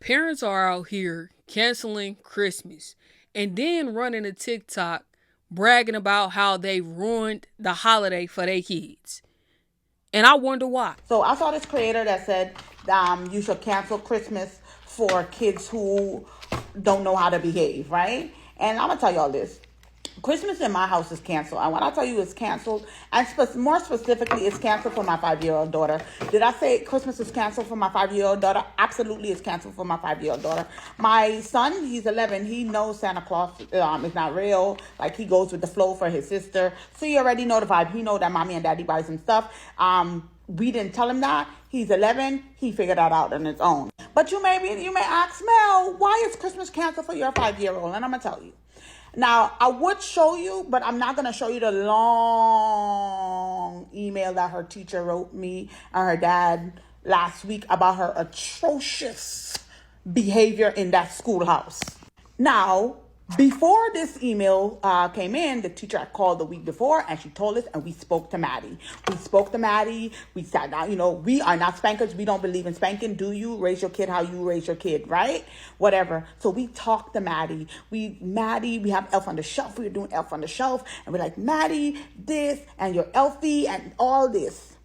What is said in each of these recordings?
Parents are out here canceling Christmas and then running a TikTok bragging about how they ruined the holiday for their kids. And I wonder why. So I saw this creator that said you should cancel Christmas for kids who don't know how to behave, right? And I'm gonna tell y'all this. Christmas in my house is canceled. And when I tell you it's canceled, and more specifically, it's canceled for my 5-year-old daughter. Did I say Christmas is canceled for my 5-year-old daughter? Absolutely, it's canceled for my 5-year-old daughter. My son, he's 11. He knows Santa Claus is not real. Like, he goes with the flow for his sister. So you already know the vibe. He know that mommy and daddy buys him stuff. We didn't tell him that. He's 11. He figured that out on his own. But you may ask, Mel, why is Christmas canceled for your 5-year-old? And I'm gonna tell you. Now, I would show you, but I'm not going to show you the long email that her teacher wrote me and her dad last week about her atrocious behavior in that schoolhouse. Now, before this email came in, the teacher had called the week before and she told us, and we spoke to Maddie. We sat down. We are not spankers. We don't believe in spanking. Do you raise your kid how you raise your kid, right? Whatever. So we talked to Maddie. We have Elf on the Shelf. We were doing Elf on the Shelf. And we're like, Maddie, this, and your Elfie, and all this.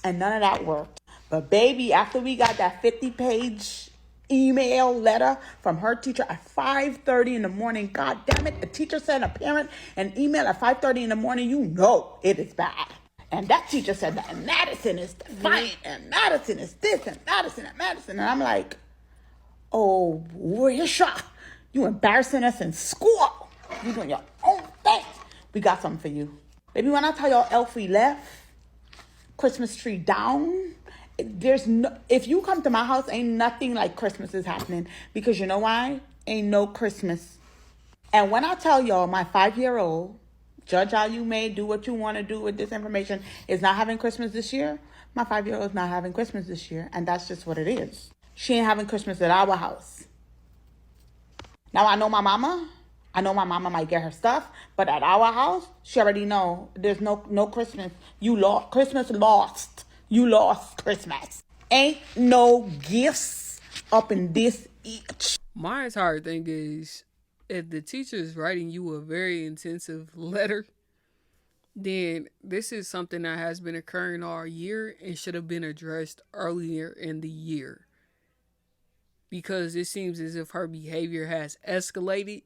And none of that worked. But baby, after we got that 50-page email letter from her teacher at 5:30 in the morning. God damn it. A teacher sent a parent an email at 5:30 in the morning. You know it is bad. And that teacher said that Madison is defiant and Madison is this and Madison and Madison. And I'm like, oh, Risha, you embarrassing us in school. You doing your own thing. We got something for you. Baby, when I tell y'all Elfie left, Christmas tree down, if you come to my house, ain't nothing like Christmas is happening, because you know why? Ain't no Christmas. And when I tell y'all my 5-year-old, judge how you may, do what you want to do with this information, is not having Christmas this year, my 5-year-old is not having Christmas this year, and that's just what it is. She ain't having Christmas at our house. Now I know my mama might get her stuff, but at our house, she already know there's no Christmas. Christmas lost. You lost Christmas. Ain't no gifts up in this itch. My entire thing is, if the teacher is writing you a very intensive letter, then this is something that has been occurring all year and should have been addressed earlier in the year. Because it seems as if her behavior has escalated.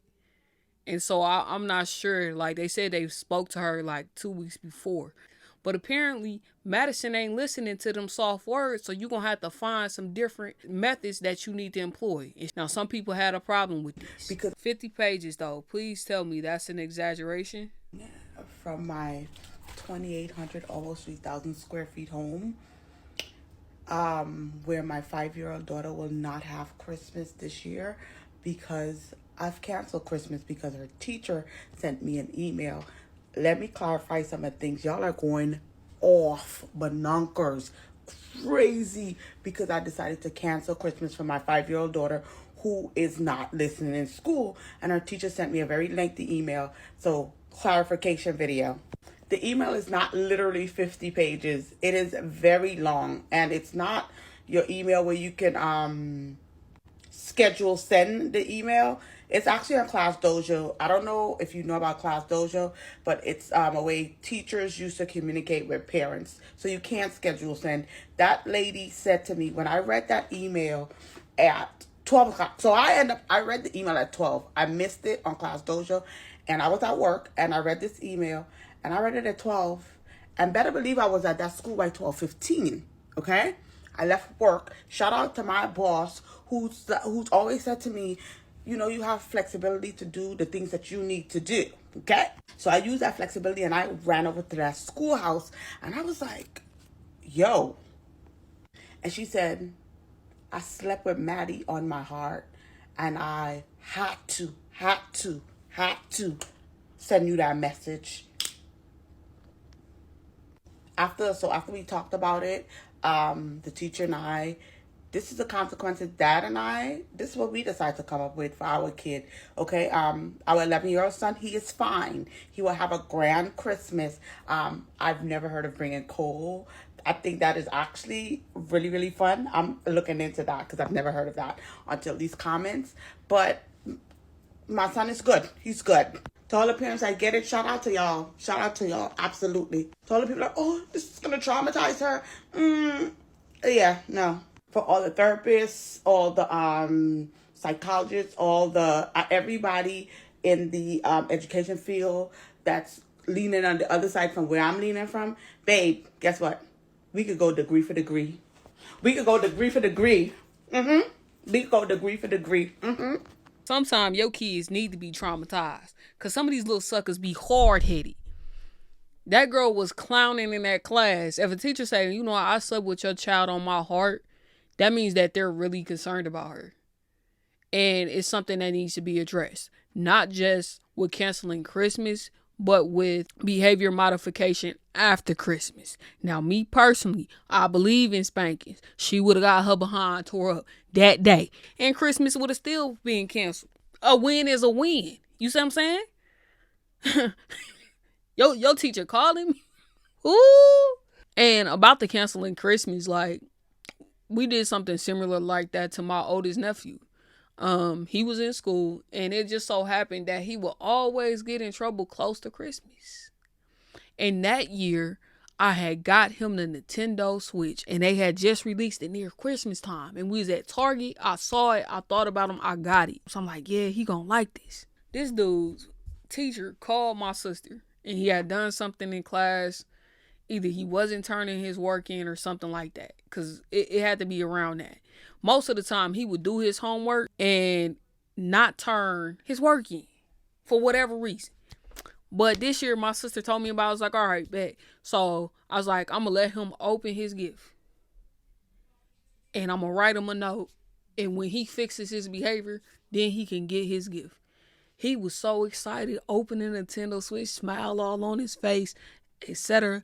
And so I'm not sure. Like, they said they spoke to her like 2 weeks before. But apparently, Madison ain't listening to them soft words, so you're going to have to find some different methods that you need to employ. Now, some people had a problem with this. Because 50 pages, though, please tell me that's an exaggeration. From my 2,800, almost 3,000 square feet home, where my 5-year-old daughter will not have Christmas this year because I've canceled Christmas because her teacher sent me an email. Let me clarify some of the things. Y'all are going off bonkers, crazy, because I decided to cancel Christmas for my 5-year-old daughter who is not listening in school. And her teacher sent me a very lengthy email. So, clarification video. The email is not literally 50 pages. It is very long. And it's not your email where you can schedule send the email. It's actually on Class Dojo. I don't know if you know about Class Dojo, but it's a way teachers used to communicate with parents. So you can't schedule send. That lady said to me when I read that email at 12 o'clock. So I read the email at 12. I missed it on Class Dojo, and I was at work, and I read this email, and I read it at 12. And better believe I was at that school by 12:15. Okay? I left work. Shout out to my boss who's always said to me, you have flexibility to do the things that you need to do. Okay? So I used that flexibility and I ran over to that schoolhouse and I was like, yo. And she said, I slept with Maddie on my heart and I had to send you that message. After we talked about it, the teacher and I, this is the consequences this is what we decided to come up with for our kid. Okay, our 11-year-old son, he is fine. He will have a grand Christmas. I've never heard of bringing coal I think that is actually really, really fun. I'm looking into that because I've never heard of that until these comments. But my son is good. He's good. To all the parents, I get it. Shout out to y'all. Shout out to y'all. Absolutely. To all the people like, oh, this is going to traumatize her. Yeah, no. For all the therapists, all the psychologists, all the everybody in the education field that's leaning on the other side from where I'm leaning from, babe, guess what? We could go degree for degree. We could go degree for degree. We could go degree for degree. Sometimes your kids need to be traumatized because some of these little suckers be hard-headed. That girl was clowning in that class. If a teacher say, you know, I slept with your child on my heart, that means that they're really concerned about her. And it's something that needs to be addressed. Not just with canceling Christmas, but with behavior modification after Christmas. Now, me personally, I believe in spankings. She would have got her behind tore up that day. And Christmas would have still been canceled. A win is a win. You see what I'm saying? Your teacher calling me. Ooh. And about the canceling Christmas, like, we did something similar like that to my oldest nephew. He was in school, and it just so happened that he would always get in trouble close to Christmas. And that year, I had got him the Nintendo Switch, and they had just released it near Christmas time. And we was at Target. I saw it. I thought about him. I got it. So I'm like, yeah, he gonna like this. This dude's teacher called my sister, and he had done something in class. Either he wasn't turning his work in or something like that, because it had to be around that. Most of the time, he would do his homework and not turn his work in for whatever reason. But this year, my sister told me about it. I was like, all right, bet. So I was like, I'm going to let him open his gift. And I'm going to write him a note. And when he fixes his behavior, then he can get his gift. He was so excited, opening the Nintendo Switch, smile all on his face, etc.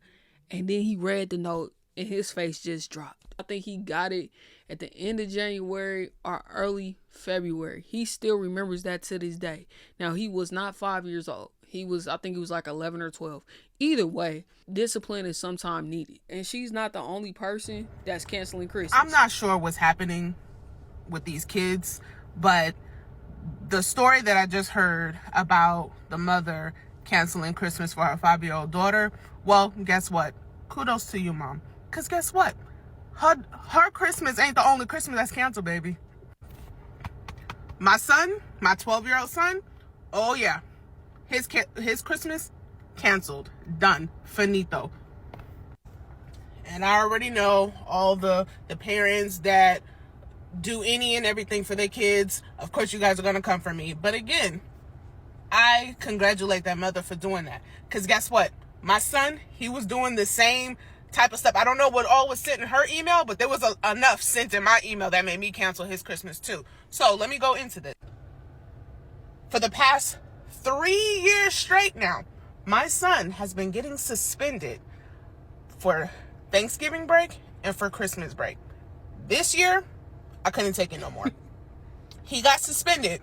And then he read the note, and his face just dropped. I think he got it at the end of January or early February. He still remembers that to this day. Now, he was not 5 years old. I think he was like 11 or 12. Either way, discipline is sometimes needed. And she's not the only person that's canceling Christmas. I'm not sure what's happening with these kids, but the story that I just heard about the mother canceling Christmas for her 5-year-old daughter, well, guess what? Kudos to you, Mom. Because guess what? Her Christmas ain't the only Christmas that's canceled, baby. My son, my 12-year-old son, oh yeah. His Christmas canceled. Done. Finito. And I already know all the parents that do any and everything for their kids. Of course, you guys are going to come for me. But again, I congratulate that mother for doing that. Because guess what? My son, he was doing the same type of stuff. I don't know what all was sent in her email, but there was enough sent in my email that made me cancel his Christmas too. So let me go into this. For the past 3 years straight now, my son has been getting suspended for Thanksgiving break and for Christmas break. This year, I couldn't take it no more. He got suspended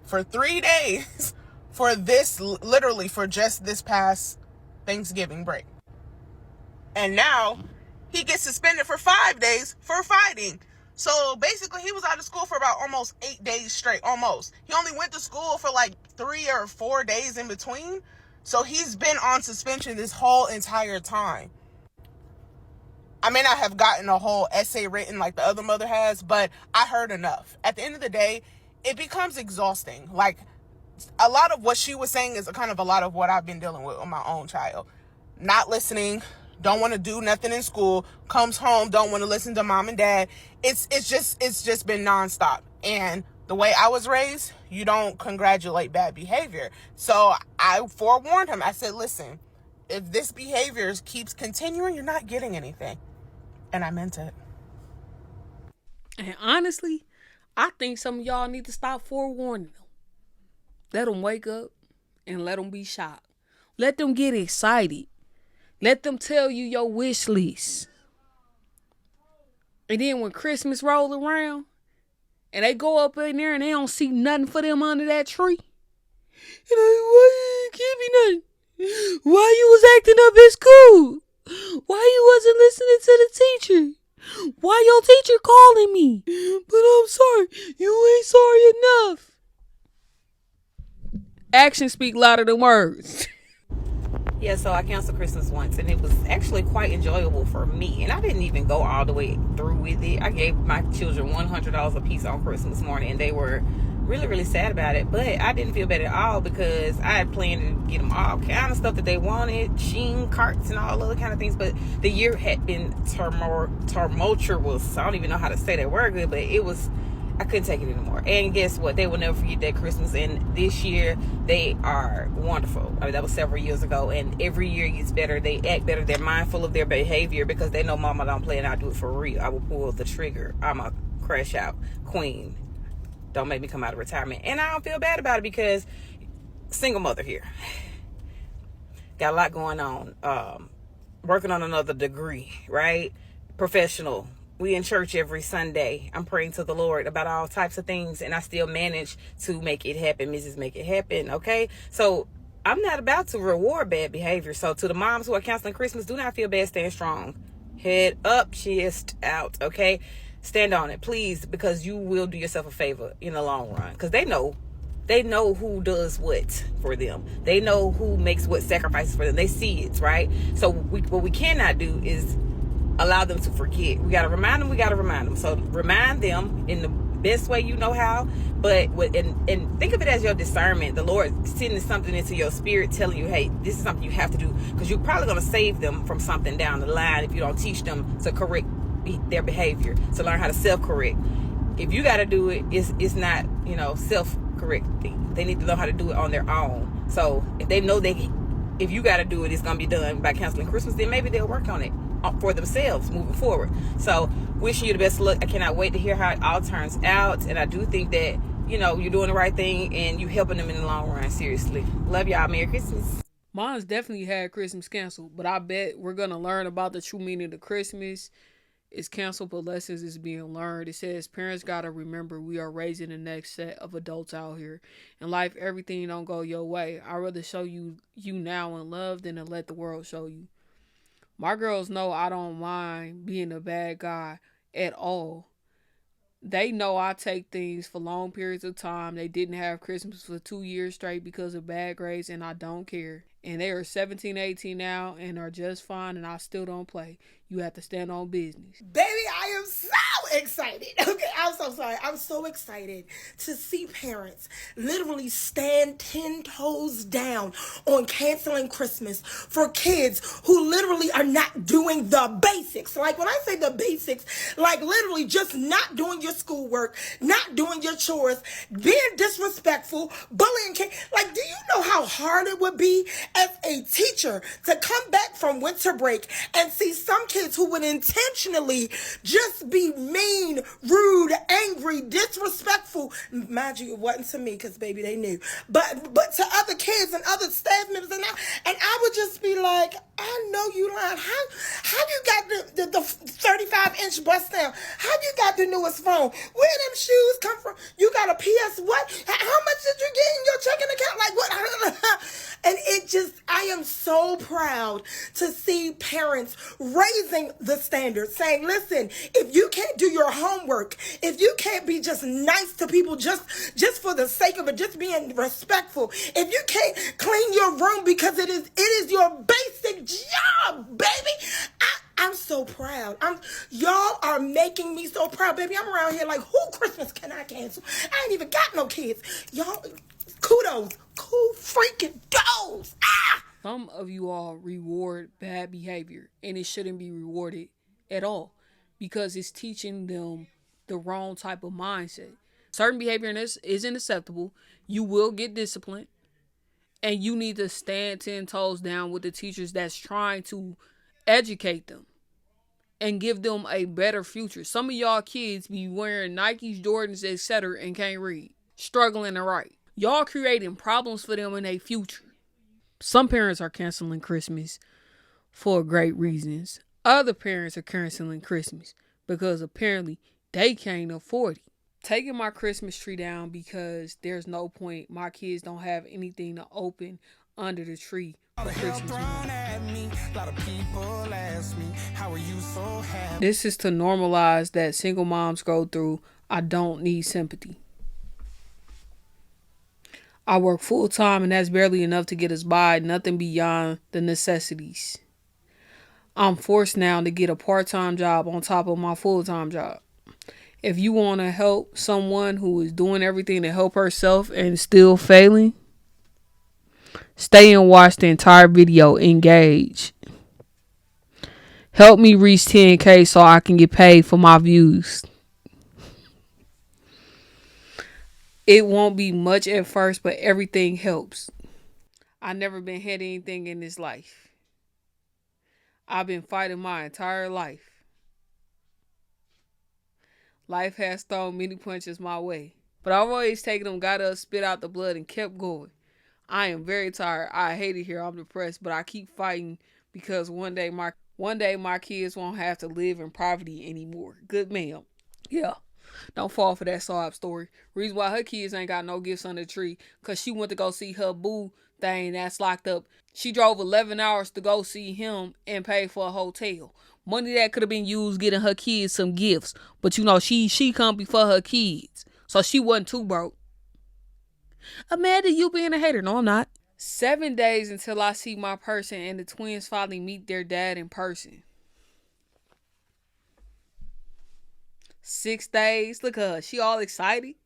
for 3 days for this, literally for just this past Thanksgiving break. And now he gets suspended for 5 days for fighting. So basically he was out of school for about almost 8 days straight, almost. He only went to school for like 3 or 4 days in between. So he's been on suspension this whole entire time. I may not have gotten a whole essay written like the other mother has, but I heard enough. At the end of the day, it becomes exhausting. Like, a lot of what she was saying is kind of a lot of what I've been dealing with my own child. Not listening, don't want to do nothing in school, comes home, don't want to listen to mom and dad. It's just been nonstop. And the way I was raised, you don't congratulate bad behavior. So I forewarned him. I said, listen, if this behavior keeps continuing, you're not getting anything. And I meant it. And honestly, I think some of y'all need to stop forewarning them. Let them wake up and let them be shocked. Let them get excited. Let them tell you your wish list. And then when Christmas rolls around and they go up in there and they don't see nothing for them under that tree. You know, why you didn't give me nothing? Why you was acting up at school? Why you wasn't listening to the teacher? Why your teacher calling me? But I'm sorry. You ain't sorry enough. Actions speak louder than words. Yeah, so I canceled Christmas once, and it was actually quite enjoyable for me. And I didn't even go all the way through with it. I gave my children $100 a piece on Christmas morning, and they were really, really sad about it. But I didn't feel bad at all because I had planned to get them all kind of stuff that they wanted, Sheen carts and all other kind of things. But the year had been tumultuous. I don't even know how to say that word good, but it was. I couldn't take it anymore. And guess what? They will never forget that Christmas. And this year, they are wonderful. I mean, that was several years ago. And every year gets better. They act better. They're mindful of their behavior because they know Mama don't play and I do it for real. I will pull the trigger. I'm a crash out queen. Don't make me come out of retirement. And I don't feel bad about it because single mother here. Got a lot going on. Working on another degree, right? Professional. We in church every Sunday. I'm praying to the Lord about all types of things, and I still manage to make it happen. Mrs. Make it happen, okay? So I'm not about to reward bad behavior. So to the moms who are canceling Christmas, do not feel bad. Stand strong. Head up, chest out, okay? Stand on it, please, because you will do yourself a favor in the long run. Because they know who does what for them. They know who makes what sacrifices for them. They see it, right? So what we cannot do is allow them to forget. We got to remind them. So remind them in the best way you know how. But and think of it as your discernment. The Lord sending something into your spirit telling you, hey, this is something you have to do. Because you're probably going to save them from something down the line if you don't teach them to correct their behavior. To learn how to self-correct. If you got to do it, it's not, self-correcting. They need to know how to do it on their own. So if they know if you got to do it, it's going to be done by canceling Christmas, then maybe they'll work on it for themselves moving forward. So wishing you the best of luck. I cannot wait to hear how it all turns out. And I do think that, you're doing the right thing and you helping them in the long run. Seriously. Love y'all. Merry Christmas. Mine's definitely had Christmas canceled, but I bet we're going to learn about the true meaning of Christmas. It's canceled, but lessons is being learned. It says parents got to remember we are raising the next set of adults out here. In life, everything don't go your way. I'd rather show you now in love than to let the world show you. My girls know I don't mind being a bad guy at all. They know I take things for long periods of time. They didn't have Christmas for 2 years straight because of bad grades, and I don't care. And they are 17, 18 now and are just fine, and I still don't play. You have to stand on business. Baby, I am so excited. Okay, I'm so sorry. I'm so excited to see parents literally stand 10 toes down on canceling Christmas for kids who literally are not doing the basics. Like when I say the basics, like literally just not doing your schoolwork, not doing your chores, being disrespectful, bullying kids. Like, do you know how hard it would be as a teacher to come back from winter break and see some kids who would intentionally just be mean, rude, angry, disrespectful? Mind you, it wasn't to me because baby, they knew. But to other kids and other staff members and I would just be like, I know you lying. How you got the 35-inch bust down? How you got the newest phone? Where them shoes come from? You got a PS what? How much did you get in your checking account? Like what? And it just, I am so proud to see parents raising the standards, saying, listen, if you can't do your homework, if you can't be just nice to people just for the sake of it, just being respectful, if you can't clean your room because it is your basic job, baby, I'm so proud. Y'all are making me so proud, baby. I'm around here like, who Christmas can I cancel? I ain't even got no kids. Y'all, kudos. Cool freaking does. Some of you all reward bad behavior, and it shouldn't be rewarded at all because it's teaching them the wrong type of mindset. Certain behavior in this isn't acceptable. You will get disciplined, and you need to stand 10 toes down with the teachers that's trying to educate them and give them a better future. Some of y'all kids be wearing Nikes, Jordans, etc. and can't read, struggling to write. Y'all creating problems for them in their future. Some parents are canceling Christmas for great reasons. Other parents are canceling Christmas because apparently they can't afford it. Taking my Christmas tree down because there's no point. My kids don't have anything to open under the tree for Christmas morning. This is to normalize that single moms go through. I don't need sympathy. I work full time and that's barely enough to get us by, nothing beyond the necessities. I'm forced now to get a part-time job on top of my full-time job. If you want to help someone who is doing everything to help herself and still failing, stay and watch the entire video. Engage. Help me reach 10K so I can get paid for my views. It won't be much at first, but everything helps. I never been had anything in this life. I've been fighting my entire life. Life has thrown many punches my way, but I've always taken them, got up, spit out the blood, and kept going. I am very tired. I hate it here. I'm depressed, but I keep fighting because one day my kids won't have to live in poverty anymore. Good ma'am. Yeah. Don't fall for that sob story. Reason why her kids ain't got no gifts under the tree, because she went to go see her boo thing that's locked up. She drove 11 hours to go see him and pay for a hotel. Money that could have been used getting her kids some gifts. But you know, she come before her kids. So she wasn't too broke. Amanda, you being a hater. No, I'm not. 7 days until I see my person and the twins finally meet their dad in person. 6 days. Look at her. She all excited.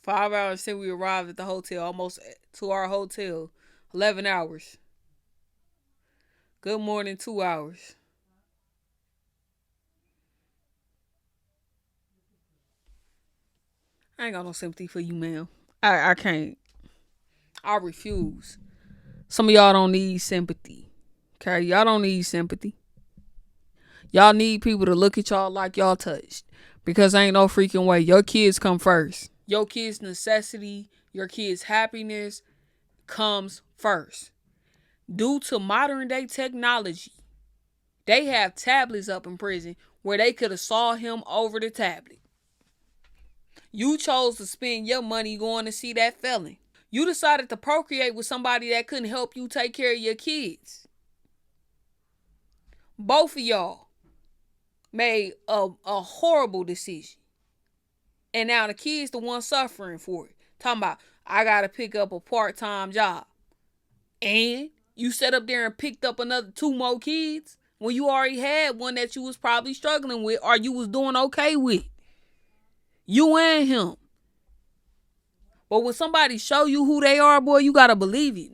$5 since we arrived at the hotel. Almost to our hotel. 11 hours. Good morning, 2 hours. I ain't got no sympathy for you, ma'am. I can't. I refuse. Some of y'all don't need sympathy. Okay? Y'all don't need sympathy. Y'all need people to look at y'all like y'all touched. Because ain't no freaking way. Your kids come first. Your kids' necessity, your kids' happiness comes first. Due to modern day technology, they have tablets up in prison where they could have saw him over the tablet. You chose to spend your money going to see that felon. You decided to procreate with somebody that couldn't help you take care of your kids. Both of y'all made a horrible decision. And now the kid's the one suffering for it. Talking about, I got to pick up a part-time job. And you sat up there and picked up another 2 more kids when you already had one that you was probably struggling with or you was doing okay with. You and him. But when somebody show you who they are, boy, you got to believe it.